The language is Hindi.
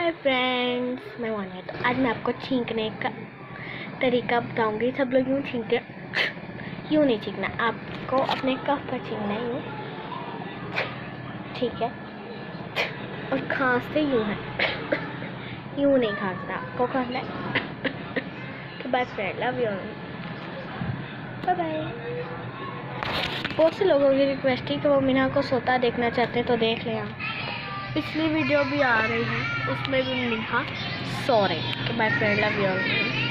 हाय फ्रेंड्स, मैं मोना। तो आज मैं आपको छींकने का तरीका बताऊंगी। सब लोग यूँ छींकते हैं, यूँ नहीं छींकना, आपको अपने कफ पर छींकना है, यूँ, ठीक है। और खांसते यूँ है, यूँ नहीं खांसना, आपको खांसना है। तो bye friend, love you, bye bye. बहुत से लोगों की रिक्वेस्ट है कि वो मीना को सोता देखना चाहते हैं, तो देख लें आप। पिछली वीडियो भी आ रही है, उसमें भी मीना सो रही है। Bye friend, love you.